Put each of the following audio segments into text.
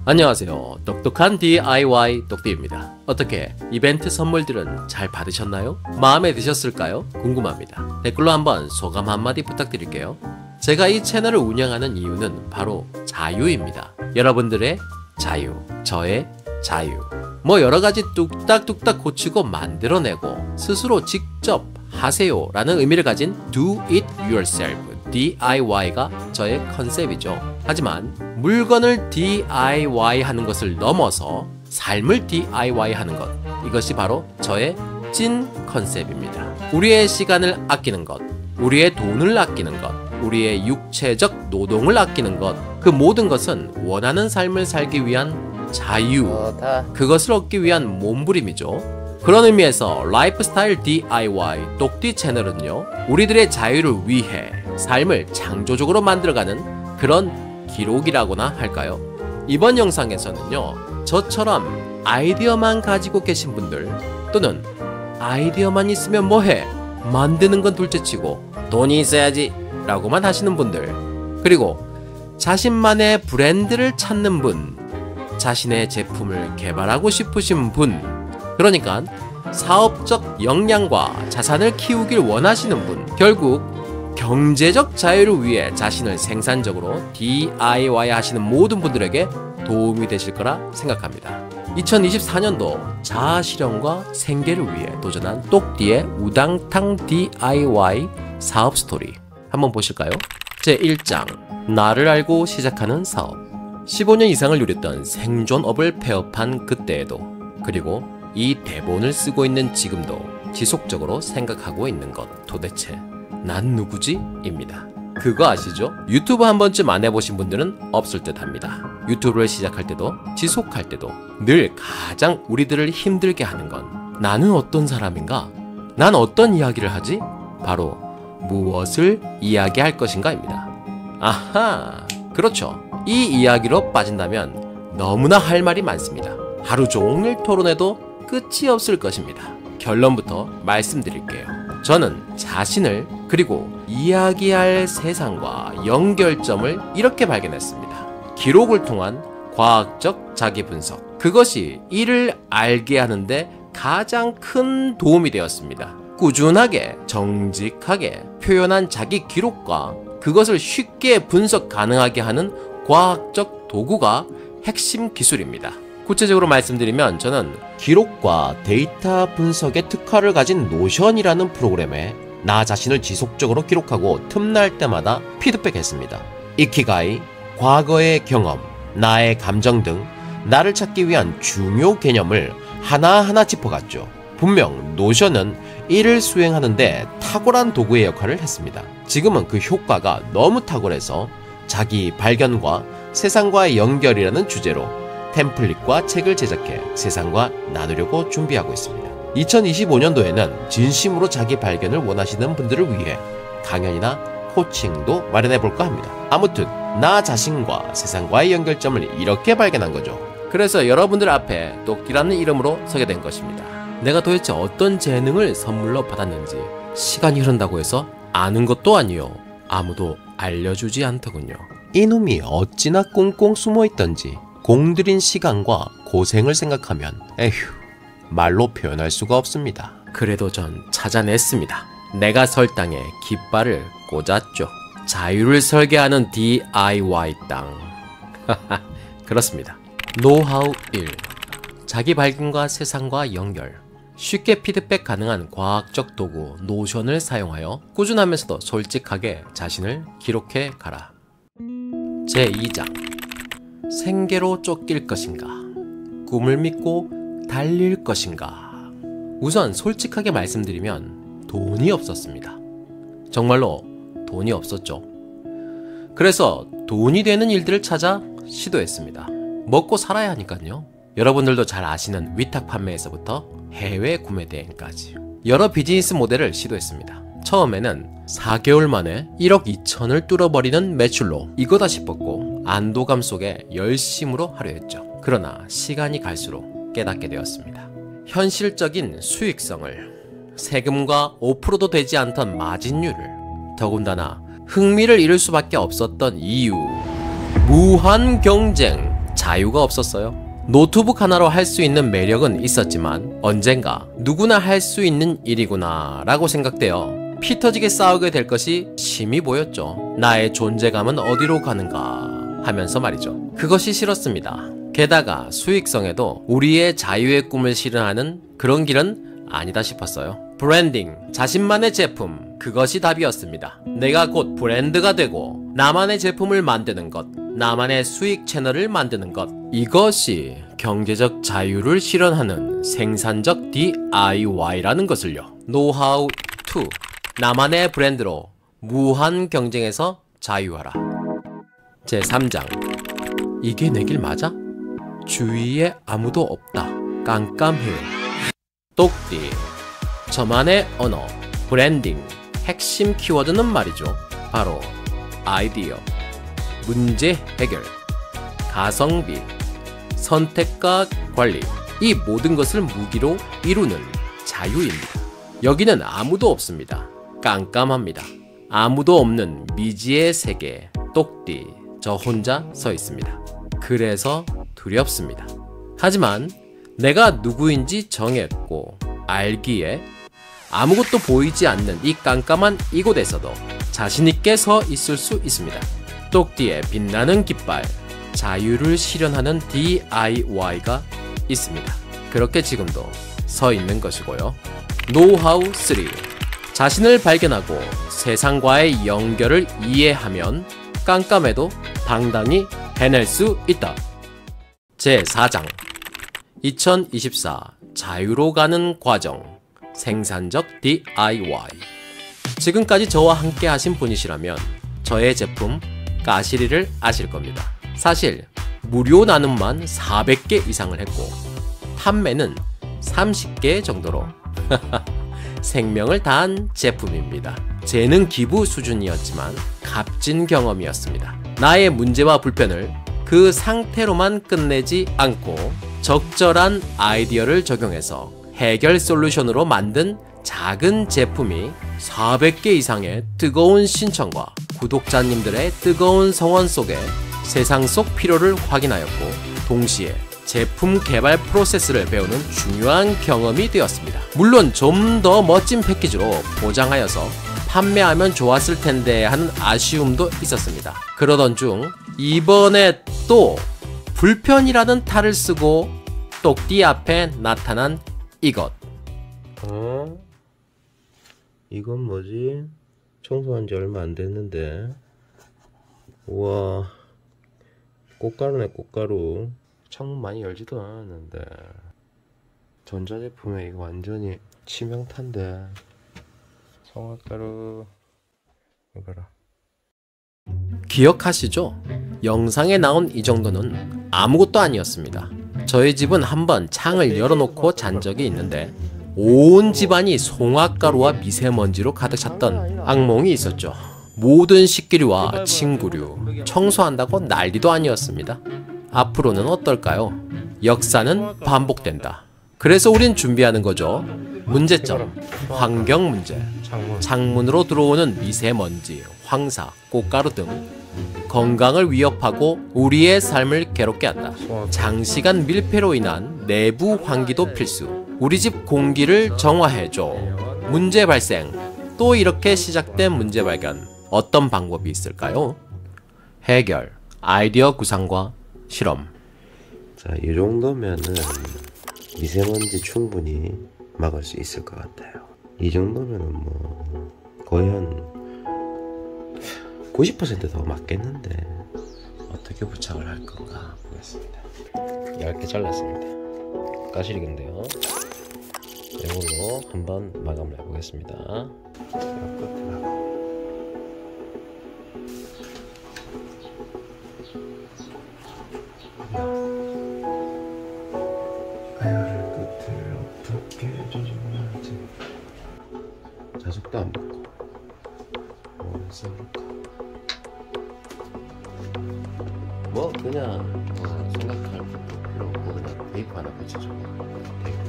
안녕하세요. 똑똑한 DIY 똑띠입니다. 어떻게 이벤트 선물들은 잘 받으셨나요? 마음에 드셨을까요? 궁금합니다. 댓글로 한번 소감 한마디 부탁드릴게요. 제가 이 채널을 운영하는 이유는 바로 자유입니다. 여러분들의 자유, 저의 자유. 뭐 여러가지 뚝딱뚝딱 고치고 만들어내고 스스로 직접 하세요 라는 의미를 가진 Do It Yourself, DIY가 저의 컨셉이죠. 하지만 물건을 DIY 하는 것을 넘어서 삶을 DIY 하는 것, 이것이 바로 저의 찐 컨셉입니다. 우리의 시간을 아끼는 것, 우리의 돈을 아끼는 것, 우리의 육체적 노동을 아끼는 것, 그 모든 것은 원하는 삶을 살기 위한 자유, 그것을 얻기 위한 몸부림이죠. 그런 의미에서 라이프스타일 DIY 똑띠 채널은요, 우리들의 자유를 위해 삶을 창조적으로 만들어가는 그런 기록이라고나 할까요? 이번 영상에서는요, 저처럼 아이디어만 가지고 계신 분들, 또는 아이디어만 있으면 뭐해? 만드는 건 둘째치고 돈이 있어야지 라고만 하시는 분들, 그리고 자신만의 브랜드를 찾는 분, 자신의 제품을 개발하고 싶으신 분, 그러니까 사업적 역량과 자산을 키우길 원하시는 분, 결국 경제적 자유를 위해 자신을 생산적으로 DIY 하시는 모든 분들에게 도움이 되실 거라 생각합니다. 2024년도 자아실현과 생계를 위해 도전한 똑띠의 우당탕 DIY 사업 스토리 한번 보실까요? 제1장, 나를 알고 시작하는 사업. 15년 이상을 누렸던 생존업을 폐업한 그때에도, 그리고 이 대본을 쓰고 있는 지금도 지속적으로 생각하고 있는 것, 도대체 난 누구지? 입니다. 그거 아시죠? 유튜브 한 번쯤 안 해보신 분들은 없을 듯 합니다. 유튜브를 시작할 때도 지속할 때도 늘 가장 우리들을 힘들게 하는 건, 나는 어떤 사람인가? 난 어떤 이야기를 하지? 바로 무엇을 이야기할 것인가입니다. 아하, 그렇죠. 이 이야기로 빠진다면 너무나 할 말이 많습니다. 하루 종일 토론해도 끝이 없을 것입니다. 결론부터 말씀드릴게요. 저는 자신을, 그리고 이야기할 세상과 연결점을 이렇게 발견했습니다. 기록을 통한 과학적 자기 분석. 그것이 이를 알게 하는데 가장 큰 도움이 되었습니다. 꾸준하게, 정직하게 표현한 자기 기록과 그것을 쉽게 분석 가능하게 하는 과학적 도구가 핵심 기술입니다. 구체적으로 말씀드리면 저는 기록과 데이터 분석의 특화를 가진 노션이라는 프로그램에 나 자신을 지속적으로 기록하고 틈날 때마다 피드백했습니다. 이키가이, 과거의 경험, 나의 감정 등 나를 찾기 위한 중요 개념을 하나하나 짚어갔죠. 분명 노션은 이를 수행하는데 탁월한 도구의 역할을 했습니다. 지금은 그 효과가 너무 탁월해서 자기 발견과 세상과의 연결이라는 주제로 템플릿과 책을 제작해 세상과 나누려고 준비하고 있습니다. 2025년도에는 진심으로 자기 발견을 원하시는 분들을 위해 강연이나 코칭도 마련해 볼까 합니다. 아무튼 나 자신과 세상과의 연결점을 이렇게 발견한 거죠. 그래서 여러분들 앞에 똑띠라는 이름으로 서게 된 것입니다. 내가 도대체 어떤 재능을 선물로 받았는지 시간이 흐른다고 해서 아는 것도 아니요, 아무도 알려주지 않더군요. 이놈이 어찌나 꽁꽁 숨어있던지 공들인 시간과 고생을 생각하면 에휴, 말로 표현할 수가 없습니다. 그래도 전 찾아냈습니다. 내가 설 땅에 깃발을 꽂았죠. 자유를 설계하는 DIY 땅. 그렇습니다. 노하우 1. 자기 발견과 세상과 연결. 쉽게 피드백 가능한 과학적 도구 노션을 사용하여 꾸준하면서도 솔직하게 자신을 기록해 가라. 제2장, 생계로 쫓길 것인가? 꿈을 믿고 달릴 것인가? 우선 솔직하게 말씀드리면 돈이 없었습니다. 정말로 돈이 없었죠. 그래서 돈이 되는 일들을 찾아 시도했습니다. 먹고 살아야 하니까요. 여러분들도 잘 아시는 위탁 판매에서부터 해외 구매 대행까지 여러 비즈니스 모델을 시도했습니다. 처음에는 4개월 만에 1억 2천을 뚫어버리는 매출로 이거다 싶었고 안도감 속에 열심으로 하려 했죠. 그러나 시간이 갈수록 깨닫게 되었습니다. 현실적인 수익성을, 세금과 5%도 되지 않던 마진율을, 더군다나 흥미를 잃을 수밖에 없었던 이유, 무한 경쟁, 자유가 없었어요. 노트북 하나로 할 수 있는 매력은 있었지만 언젠가 누구나 할 수 있는 일이구나 라고 생각되어 피 터지게 싸우게 될 것이 심히 보였죠. 나의 존재감은 어디로 가는가 하면서 말이죠. 그것이 싫었습니다. 게다가 수익성에도 우리의 자유의 꿈을 실현하는 그런 길은 아니다 싶었어요. 브랜딩, 자신만의 제품, 그것이 답이었습니다. 내가 곧 브랜드가 되고 나만의 제품을 만드는 것, 나만의 수익 채널을 만드는 것, 이것이 경제적 자유를 실현하는 생산적 DIY라는 것을요. 노하우 2, 나만의 브랜드로 무한 경쟁에서 자유하라. 제3장, 이게 내 길 맞아? 주위에 아무도 없다. 깜깜해요. 똑띠, 저만의 언어, 브랜딩, 핵심 키워드는 말이죠. 바로 아이디어, 문제 해결, 가성비, 선택과 관리, 이 모든 것을 무기로 이루는 자유입니다. 여기는 아무도 없습니다. 깜깜합니다. 아무도 없는 미지의 세계, 똑띠, 저 혼자 서 있습니다. 그래서 두렵습니다. 하지만 내가 누구인지 정했고 알기에 아무것도 보이지 않는 이 깜깜한 이곳에서도 자신있게 서 있을 수 있습니다. 똑띠의 빛나는 깃발, 자유를 실현하는 DIY가 있습니다. 그렇게 지금도 서 있는 것이고요. 노하우 3, 자신을 발견하고 세상과의 연결을 이해하면 깜깜해도 당당히 해낼 수 있다. 제4장, 2024 자유로 가는 과정, 생산적 DIY. 지금까지 저와 함께 하신 분이시라면 저의 제품 까시리를 아실 겁니다. 사실 무료 나눔만 400개 이상을 했고 판매는 30개 정도로 생명을 다한 제품입니다. 재능 기부 수준이었지만 값진 경험이었습니다. 나의 문제와 불편을 그 상태로만 끝내지 않고 적절한 아이디어를 적용해서 해결 솔루션으로 만든 작은 제품이 400개 이상의 뜨거운 신청과 구독자님들의 뜨거운 성원 속에 세상 속 필요를 확인하였고 동시에 제품 개발 프로세스를 배우는 중요한 경험이 되었습니다. 물론 좀 더 멋진 패키지로 보장하여서 판매하면 좋았을 텐데 하는 아쉬움도 있었습니다. 그러던 중 이번에 또 불편이라는 탈을 쓰고 똑띠 앞에 나타난 이것. 이건 뭐지? 청소한 지 얼마 안 됐는데. 우와, 꽃가루네, 꽃가루. 창문 많이 열지도 않았는데. 전자제품에 이거 완전히 치명타인데. 성화가루 이거 봐라. 기억하시죠? 영상에 나온 이 정도는 아무것도 아니었습니다. 저희 집은 한번 창을 열어놓고 잔 적이 있는데 온 집안이 송화가루와 미세먼지로 가득 찼던 악몽이 있었죠. 모든 식기류와 침구류 청소한다고 난리도 아니었습니다. 앞으로는 어떨까요? 역사는 반복된다. 그래서 우린 준비하는 거죠. 문제점, 환경 문제, 창문으로 들어오는 미세먼지, 황사, 꽃가루 등 건강을 위협하고 우리의 삶을 괴롭게 한다. 장시간 밀폐로 인한 내부 환기도 필수. 우리 집 공기를 정화해줘. 문제 발생. 또 이렇게 시작된 문제 발견. 어떤 방법이 있을까요? 해결, 아이디어 구상과 실험. 자, 이 정도면은 미세먼지 충분히 막을 수 있을 것 같아요. 이 정도면은 뭐 거의 한 90%더 맞겠는데 어떻게 부착을 할 건가 보겠습니다. 얇게 잘랐습니다. 까시리인데요. 이걸로 한번 마감을 해보겠습니다. 끝에다가 아이를 끝을 어떻게 조정하지? 자석도 안 붙고 뭘 써볼까? 뭐 그냥 생각할 것도 필요 없고 그냥 테이프 하나 붙이죠. 테이프.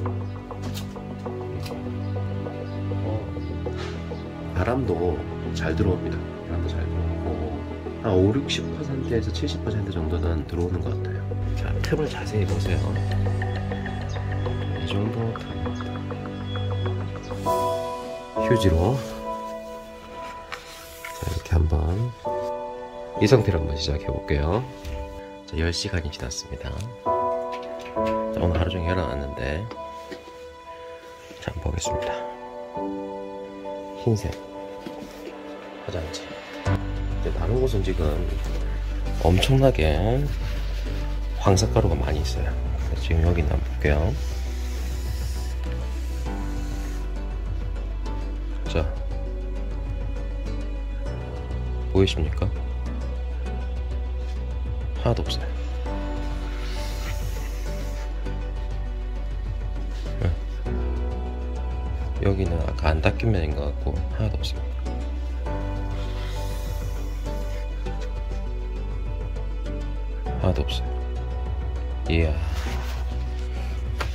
바람도 잘 들어옵니다. 바람도 잘 들어오고 한 5, 60%에서 70% 정도는 들어오는 것 같아요. 자, 틈을 자세히 보세요. 이 정도 틈입니다. 휴지로 자, 이렇게 한번 이 상태로 한번 시작해 볼게요. 자, 10시간이 지났습니다. 자, 오늘 하루 종일 일어났는데 자, 한번 보겠습니다. 흰색 화장지. 다른 곳은 지금 엄청나게 황석가루가 많이 있어요. 지금 여기는 한번 볼게요. 자, 보이십니까? 하나도 없어요. 여기는 아까 안 닦인 면인 것 같고 하나도 없습니다. 하나도 없어요. 이야,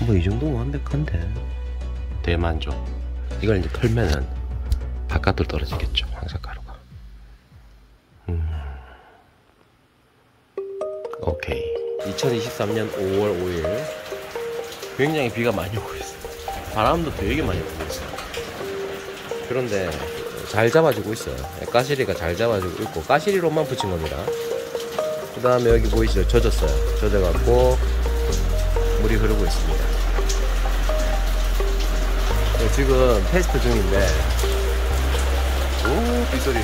뭐 이 정도면 완벽한데. 대만족. 이걸 이제 털면은 바깥으로 떨어지겠죠, 황석가루가. 오케이. 2023년 5월 5일 굉장히 비가 많이 오고 있어요. 바람도 되게 많이 불고 있어요. 그런데 잘 잡아주고 있어요. 까시리가 잘 잡아주고 있고, 까시리로만 붙인 겁니다. 그 다음에 여기 보이시죠? 젖었어요. 젖어갖고 물이 흐르고 있습니다. 지금 테스트 중인데, 오, 빗소리.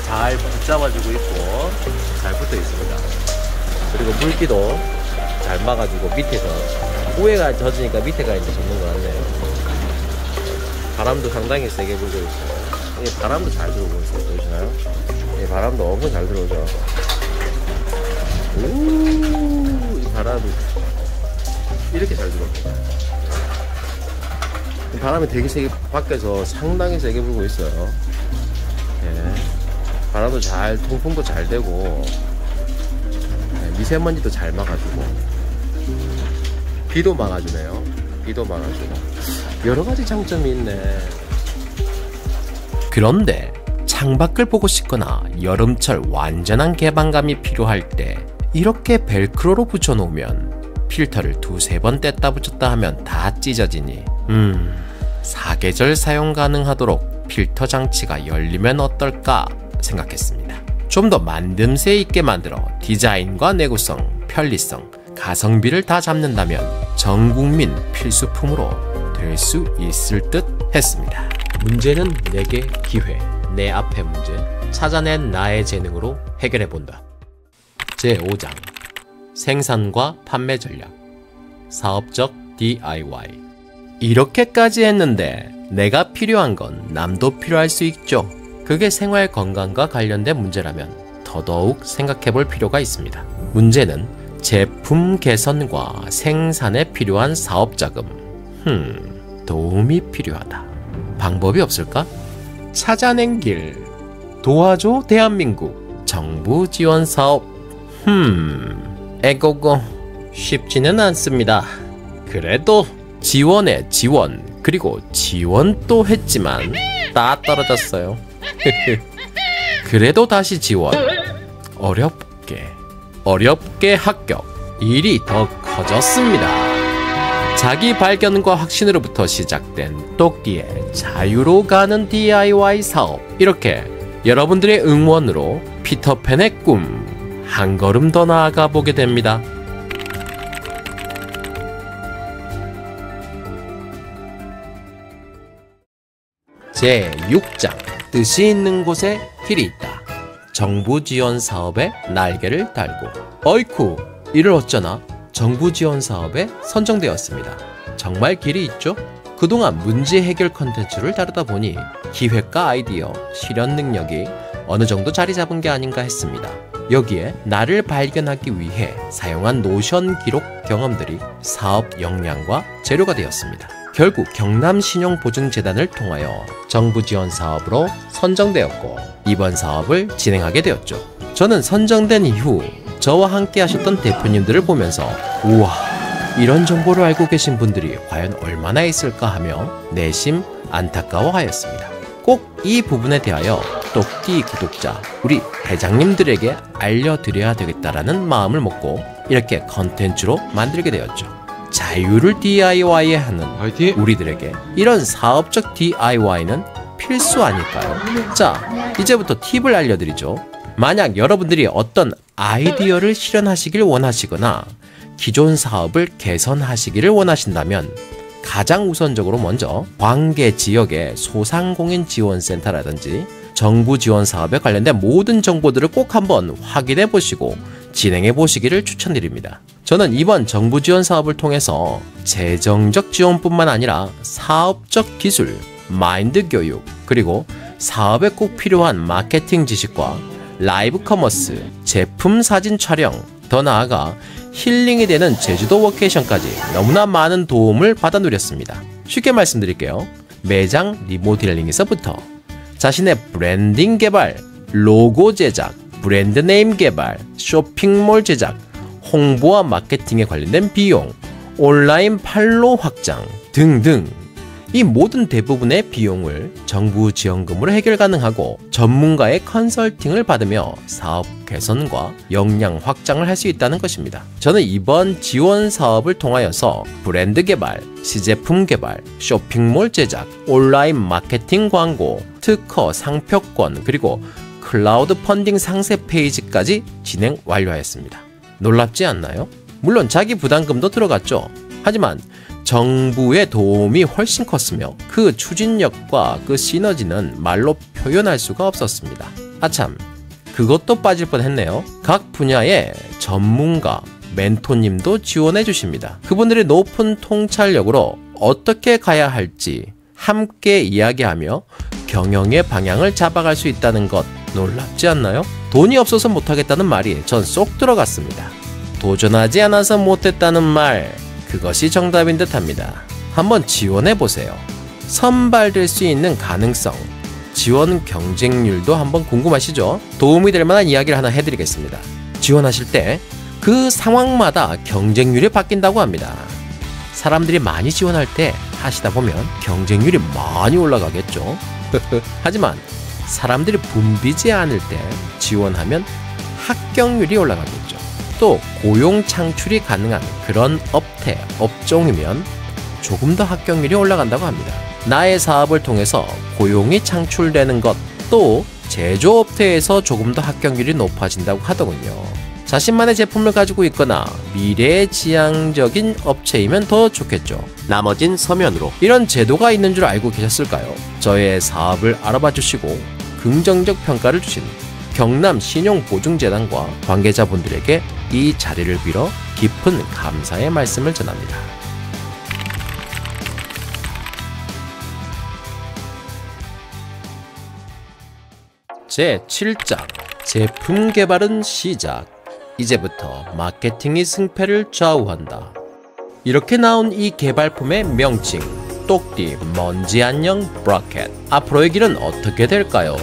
잘 붙잡아주고 있고 잘 붙어 있습니다. 그리고 물기도 잘 막아주고, 밑에서 위에가 젖으니까 밑에가 이제 젖는 것 같네요. 바람도 상당히 세게 불고 있어요. 이 바람도 잘 들어오고 있어요. 보이시나요? 이 바람도 엄청 잘 들어오죠. 오, 이 바람이 이렇게 잘 들어옵니다. 이 바람이 되게 세게 밖에서 상당히 세게 불고 있어요. 예. 바람도 잘, 통풍도 잘 되고, 예, 미세먼지도 잘 막아주고, 비도 막아주네요. 비도 막아주고, 여러가지 장점이 있네. 그런데 창밖을 보고 싶거나 여름철 완전한 개방감이 필요할 때 이렇게 벨크로로 붙여놓으면 필터를 2-3번 뗐다 붙였다 하면 다 찢어지니 사계절 사용 가능하도록 필터 장치가 열리면 어떨까 생각했습니다. 좀 더 만듦새 있게 만들어 디자인과 내구성, 편리성, 가성비를 다 잡는다면 전 국민 필수품으로 될 수 있을 듯 했습니다. 문제는 내게 기회, 내 앞의 문제, 찾아낸 나의 재능으로 해결해본다. 제5장 생산과 판매 전략, 사업적 DIY. 이렇게까지 했는데 내가 필요한 건 남도 필요할 수 있죠. 그게 생활 건강과 관련된 문제라면 더더욱 생각해볼 필요가 있습니다. 문제는 제품 개선과 생산에 필요한 사업자금. 도움이 필요하다. 방법이 없을까? 찾아낸 길. 도와줘 대한민국. 정부 지원 사업. 에고고 쉽지는 않습니다. 그래도 지원에 지원, 그리고 지원 또 했지만 다 떨어졌어요. 그래도 다시 지원. 어렵게 합격. 일이 더 커졌습니다. 자기 발견과 확신으로부터 시작된 똑띠의 자유로 가는 DIY 사업. 이렇게 여러분들의 응원으로 피터팬의 꿈 한 걸음 더 나아가 보게 됩니다. 제6장 뜻이 있는 곳에 길이 있다. 정부 지원 사업에 날개를 달고. 어이쿠, 이를 어쩌나 정부 지원 사업에 선정되었습니다. 정말 길이 있죠? 그동안 문제 해결 컨텐츠를 다루다 보니 기획과 아이디어, 실현 능력이 어느 정도 자리 잡은 게 아닌가 했습니다. 여기에 나를 발견하기 위해 사용한 노션 기록 경험들이 사업 역량과 재료가 되었습니다. 결국 경남신용보증재단을 통하여 정부 지원 사업으로 선정되었고 이번 사업을 진행하게 되었죠. 저는 선정된 이후 저와 함께 하셨던 대표님들을 보면서 우와, 이런 정보를 알고 계신 분들이 과연 얼마나 있을까 하며 내심 안타까워하였습니다. 꼭 이 부분에 대하여 똑띠 구독자 우리 회장님들에게 알려드려야 되겠다라는 마음을 먹고 이렇게 컨텐츠로 만들게 되었죠. 자유를 DIY하는 화이팅! 우리들에게 이런 사업적 DIY는 필수 아닐까요? 자, 이제부터 팁을 알려드리죠. 만약 여러분들이 어떤 아이디어를 실현하시길 원하시거나 기존 사업을 개선하시기를 원하신다면 가장 우선적으로 먼저 관계 지역의 소상공인 지원센터라든지 정부 지원 사업에 관련된 모든 정보들을 꼭 한번 확인해 보시고 진행해 보시기를 추천드립니다. 저는 이번 정부 지원 사업을 통해서 재정적 지원뿐만 아니라 사업적 기술, 마인드 교육, 그리고 사업에 꼭 필요한 마케팅 지식과 라이브 커머스, 제품 사진 촬영, 더 나아가 힐링이 되는 제주도 워케이션까지 너무나 많은 도움을 받아 누렸습니다. 쉽게 말씀드릴게요. 매장 리모델링에서부터 자신의 브랜딩 개발, 로고 제작, 브랜드 네임 개발, 쇼핑몰 제작, 홍보와 마케팅에 관련된 비용, 온라인 판로 확장 등등 이 모든 대부분의 비용을 정부 지원금으로 해결 가능하고 전문가의 컨설팅을 받으며 사업 개선과 역량 확장을 할 수 있다는 것입니다. 저는 이번 지원 사업을 통하여서 브랜드 개발, 시제품 개발, 쇼핑몰 제작, 온라인 마케팅 광고, 특허 상표권, 그리고 클라우드 펀딩 상세 페이지까지 진행 완료하였습니다. 놀랍지 않나요? 물론 자기 부담금도 들어갔죠. 하지만 정부의 도움이 훨씬 컸으며 그 추진력과 그 시너지는 말로 표현할 수가 없었습니다. 아참, 그것도 빠질 뻔했네요. 각 분야의 전문가, 멘토님도 지원해 주십니다. 그분들의 높은 통찰력으로 어떻게 가야 할지 함께 이야기하며 경영의 방향을 잡아갈 수 있다는 것 놀랍지 않나요? 돈이 없어서 못하겠다는 말이 전 쏙 들어갔습니다. 도전하지 않아서 못했다는 말, 그것이 정답인 듯 합니다. 한번 지원해보세요. 선발될 수 있는 가능성, 지원 경쟁률도 한번 궁금하시죠? 도움이 될 만한 이야기를 하나 해드리겠습니다. 지원하실 때 그 상황마다 경쟁률이 바뀐다고 합니다. 사람들이 많이 지원할 때 하시다 보면 경쟁률이 많이 올라가겠죠. 하지만 사람들이 붐비지 않을 때 지원하면 합격률이 올라가겠죠. 또 고용 창출이 가능한 그런 업태, 업종이면 조금 더 합격률이 올라간다고 합니다. 나의 사업을 통해서 고용이 창출되는 것, 또 제조업태에서 조금 더 합격률이 높아진다고 하더군요. 자신만의 제품을 가지고 있거나 미래지향적인 업체이면 더 좋겠죠. 나머진 서면으로. 이런 제도가 있는 줄 알고 계셨을까요? 저의 사업을 알아봐 주시고 긍정적 평가를 주신 경남신용보증재단과 관계자분들에게 이 자리를 빌어 깊은 감사의 말씀을 전합니다. 제7장 제품 개발은 시작. 이제부터 마케팅이 승패를 좌우한다. 이렇게 나온 이 개발품의 명칭, 똑띠 먼지 안녕 브라켓. 앞으로의 길은 어떻게 될까요?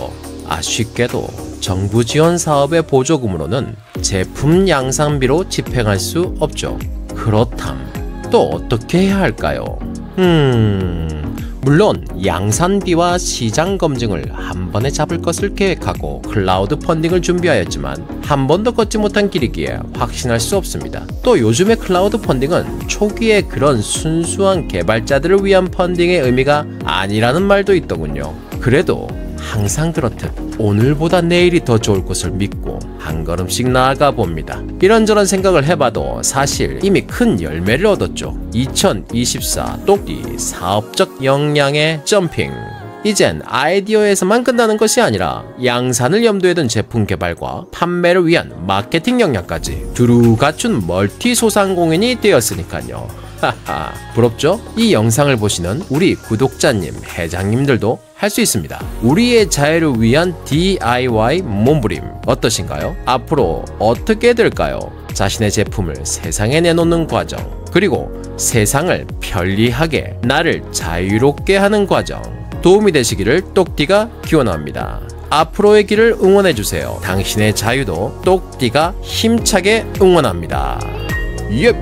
아쉽게도 정부 지원 사업의 보조금으로는 제품 양산비로 집행할 수 없죠. 그렇담 또 어떻게 해야 할까요? 물론 양산비와 시장 검증을 한 번에 잡을 것을 계획하고 클라우드 펀딩을 준비하였지만 한 번도 걷지 못한 길이기에 확신할 수 없습니다. 또 요즘의 클라우드 펀딩은 초기에 그런 순수한 개발자들을 위한 펀딩의 의미가 아니라는 말도 있더군요. 그래도 항상 그렇듯 오늘보다 내일이 더 좋을 것을 믿고 한 걸음씩 나아가 봅니다. 이런저런 생각을 해봐도 사실 이미 큰 열매를 얻었죠. 2024 똑띠 사업적 역량의 점핑. 이젠 아이디어에서만 끝나는 것이 아니라 양산을 염두에 둔 제품 개발과 판매를 위한 마케팅 역량까지 두루 갖춘 멀티 소상공인이 되었으니까요. 하하, 부럽죠? 이 영상을 보시는 우리 구독자님, 회장님들도 할 수 있습니다. 우리의 자유를 위한 DIY 몸부림 어떠신가요? 앞으로 어떻게 될까요? 자신의 제품을 세상에 내놓는 과정, 그리고 세상을 편리하게 나를 자유롭게 하는 과정, 도움이 되시기를 똑띠가 기원합니다. 앞으로의 길을 응원해주세요. 당신의 자유도 똑띠가 힘차게 응원합니다. 예.